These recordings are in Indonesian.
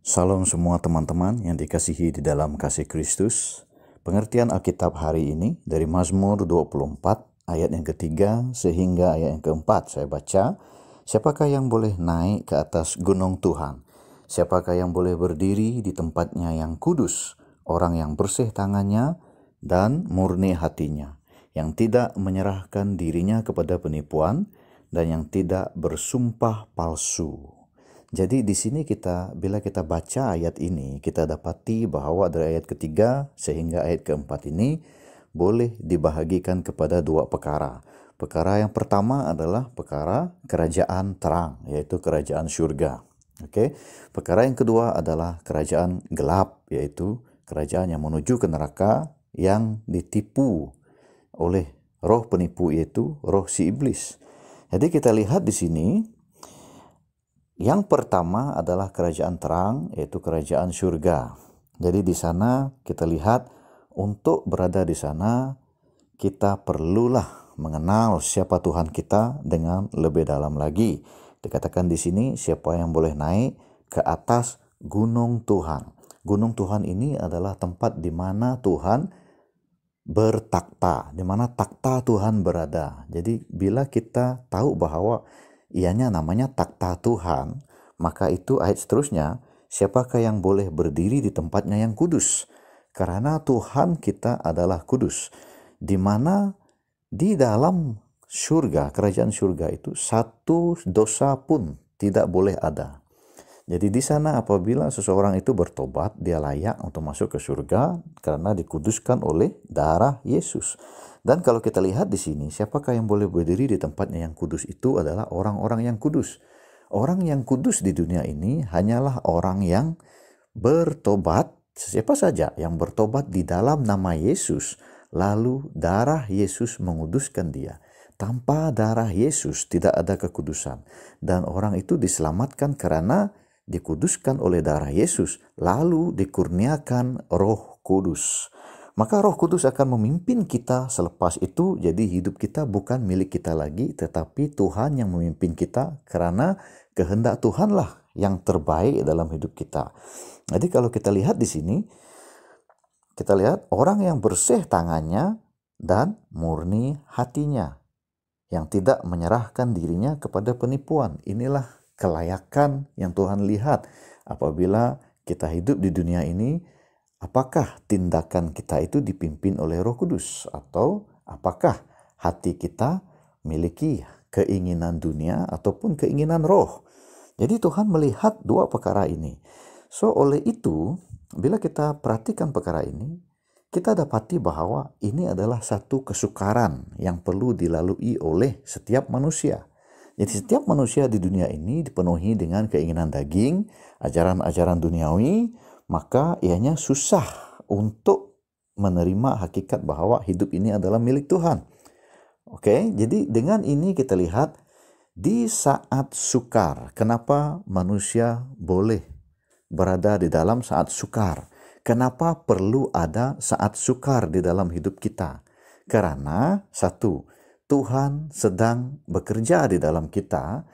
Salam semua teman-teman yang dikasihi di dalam kasih Kristus. Pengertian Alkitab hari ini dari Mazmur 24 ayat yang ketiga sehingga ayat yang keempat. Saya baca, siapakah yang boleh naik ke atas gunung Tuhan? Siapakah yang boleh berdiri di tempatnya yang kudus? Orang yang bersih tangannya dan murni hatinya, yang tidak menyerahkan dirinya kepada penipuan dan yang tidak bersumpah palsu. Jadi di sini bila kita baca ayat ini, kita dapati bahwa dari ayat ketiga sehingga ayat keempat ini boleh dibahagikan kepada dua perkara. Perkara yang pertama adalah perkara kerajaan terang, yaitu kerajaan surga. Oke. Perkara yang kedua adalah kerajaan gelap, yaitu kerajaan yang menuju ke neraka yang ditipu oleh roh penipu, yaitu roh si iblis. Jadi kita lihat di sini, yang pertama adalah kerajaan terang, yaitu kerajaan surga. Jadi di sana kita lihat, untuk berada di sana kita perlulah mengenal siapa Tuhan kita dengan lebih dalam lagi. Dikatakan di sini, siapa yang boleh naik ke atas gunung Tuhan. Gunung Tuhan ini adalah tempat di mana Tuhan bertakhta, di mana takhta Tuhan berada. Jadi bila kita tahu bahwa ianya namanya takhta Tuhan, maka itu ayat seterusnya, siapakah yang boleh berdiri di tempatnya yang kudus? Karena Tuhan kita adalah kudus, di mana di dalam surga, kerajaan surga itu satu dosa pun tidak boleh ada. Jadi di sana apabila seseorang itu bertobat, dia layak untuk masuk ke surga karena dikuduskan oleh darah Yesus. Dan kalau kita lihat di sini, siapakah yang boleh berdiri di tempatnya yang kudus itu adalah orang-orang yang kudus. Orang yang kudus di dunia ini hanyalah orang yang bertobat, siapa saja yang bertobat di dalam nama Yesus, lalu darah Yesus menguduskan dia. Tanpa darah Yesus tidak ada kekudusan. Dan orang itu diselamatkan karena dikuduskan oleh darah Yesus, lalu dikurniakan Roh Kudus. Maka Roh Kudus akan memimpin kita selepas itu. Jadi hidup kita bukan milik kita lagi, tetapi Tuhan yang memimpin kita, karena kehendak Tuhanlah yang terbaik dalam hidup kita. Jadi kalau kita lihat di sini, kita lihat orang yang bersih tangannya dan murni hatinya, yang tidak menyerahkan dirinya kepada penipuan. Inilah kelayakan yang Tuhan lihat apabila kita hidup di dunia ini. Apakah tindakan kita itu dipimpin oleh Roh Kudus, atau apakah hati kita miliki keinginan dunia ataupun keinginan roh? Jadi Tuhan melihat dua perkara ini. So oleh itu, bila kita perhatikan perkara ini, kita dapati bahwa ini adalah satu kesukaran yang perlu dilalui oleh setiap manusia. Jadi setiap manusia di dunia ini dipenuhi dengan keinginan daging, ajaran-ajaran duniawi, maka ianya susah untuk menerima hakikat bahwa hidup ini adalah milik Tuhan. Oke, jadi dengan ini kita lihat di saat sukar. Kenapa manusia boleh berada di dalam saat sukar? Kenapa perlu ada saat sukar di dalam hidup kita? Karena satu, Tuhan sedang bekerja di dalam kita,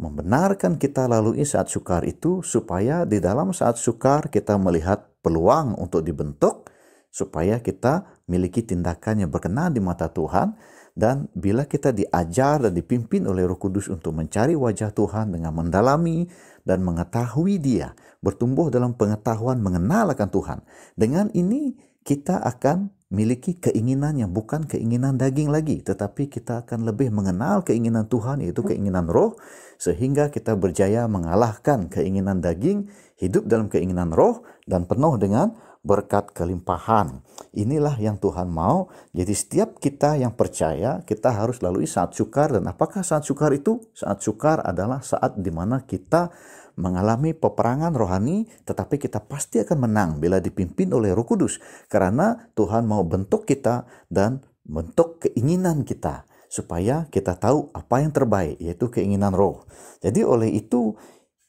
membenarkan kita lalui saat sukar itu, supaya di dalam saat sukar kita melihat peluang untuk dibentuk, supaya kita miliki tindakan yang berkenan di mata Tuhan. Dan bila kita diajar dan dipimpin oleh Roh Kudus untuk mencari wajah Tuhan dengan mendalami dan mengetahui Dia, bertumbuh dalam pengetahuan mengenal akan Tuhan, dengan ini kita akan miliki keinginan yang bukan keinginan daging lagi, tetapi kita akan lebih mengenal keinginan Tuhan, yaitu keinginan roh, sehingga kita berjaya mengalahkan keinginan daging, hidup dalam keinginan roh, dan penuh dengan berkat kelimpahan. Inilah yang Tuhan mau. Jadi setiap kita yang percaya, kita harus lalui saat sukar. Dan apakah saat sukar itu? Saat sukar adalah saat di mana kita mengalami peperangan rohani, tetapi kita pasti akan menang bila dipimpin oleh Roh Kudus, karena Tuhan mau bentuk kita dan bentuk keinginan kita, supaya kita tahu apa yang terbaik, yaitu keinginan roh. Jadi oleh itu,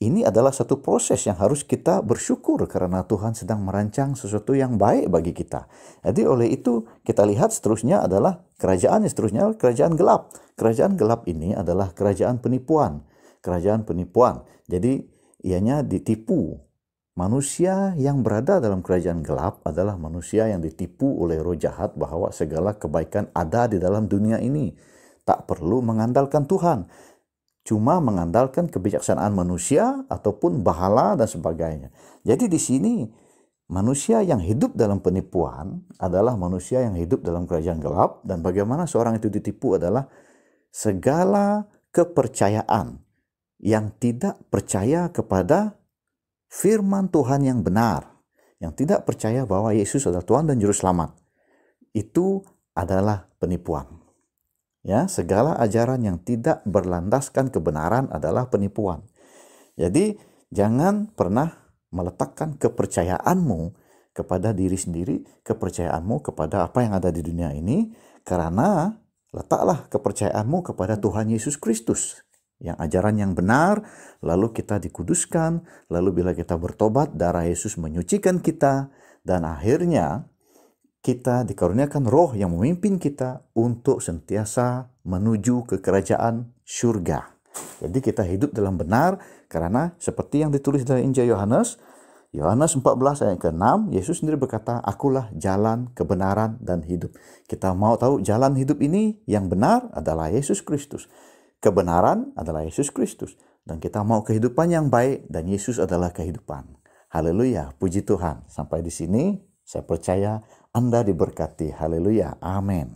ini adalah satu proses yang harus kita bersyukur, karena Tuhan sedang merancang sesuatu yang baik bagi kita. Jadi oleh itu kita lihat seterusnya adalah kerajaan yang seterusnya, kerajaan gelap. Kerajaan gelap ini adalah kerajaan penipuan. Kerajaan penipuan. Jadi ianya ditipu manusia yang berada dalam kerajaan gelap adalah manusia yang ditipu oleh roh jahat bahwa segala kebaikan ada di dalam dunia ini. Tak perlu mengandalkan Tuhan, cuma mengandalkan kebijaksanaan manusia ataupun bahala dan sebagainya. Jadi di sini manusia yang hidup dalam penipuan adalah manusia yang hidup dalam kerajaan gelap, dan bagaimana seorang itu ditipu adalah segala kepercayaan yang tidak percaya kepada firman Tuhan yang benar, yang tidak percaya bahwa Yesus adalah Tuhan dan Juru Selamat, itu adalah penipuan. Ya, segala ajaran yang tidak berlandaskan kebenaran adalah penipuan. Jadi, jangan pernah meletakkan kepercayaanmu kepada diri sendiri, kepercayaanmu kepada apa yang ada di dunia ini, karena letaklah kepercayaanmu kepada Tuhan Yesus Kristus, yang ajaran yang benar, lalu kita dikuduskan, lalu bila kita bertobat, darah Yesus menyucikan kita, dan akhirnya kita dikaruniakan roh yang memimpin kita untuk sentiasa menuju ke kerajaan surga. Jadi kita hidup dalam benar, karena seperti yang ditulis dalam Injil Yohanes 14 ayat ke-6, Yesus sendiri berkata, "Akulah jalan, kebenaran, dan hidup." Kita mau tahu jalan hidup ini yang benar adalah Yesus Kristus. Kebenaran adalah Yesus Kristus. Dan kita mau kehidupan yang baik, dan Yesus adalah kehidupan. Haleluya, puji Tuhan. Sampai di sini saya percaya Anda diberkati. Haleluya, amin.